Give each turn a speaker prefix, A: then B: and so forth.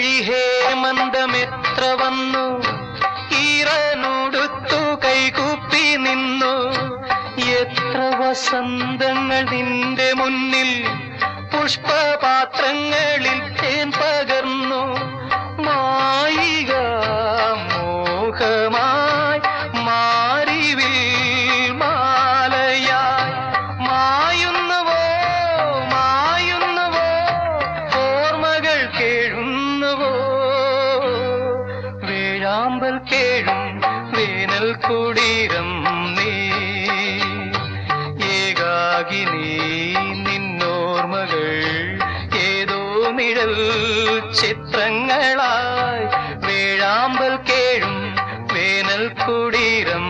A: മിഴിഹേമന്തമെത്ര വന്നു ഈറനുടുത്തു കൈകൂപ്പി നിന്നു. എത്ര വസന്തങ്ങൾ നിന്റെ മുന്നിൽ പുഷ്പപാത്രങ്ങളിൽ തേൻ പകർന്നു. മായിക മോഹമായി മാറിവിൽ മാലയായി മായുന്നുവോ മായുന്നുവോ ഓർമ്മകൾ കേഴുന്നുവോ. വേഴാമ്പൽ കേഴും വേനൽ കുടീരം നീ ഏകാകിനി നിന്നോർമ്മകൾ ഏതോ നിഴൽ ചിത്രങ്ങളായി. വേഴാമ്പൽ കേഴും വേനൽ കുടീരം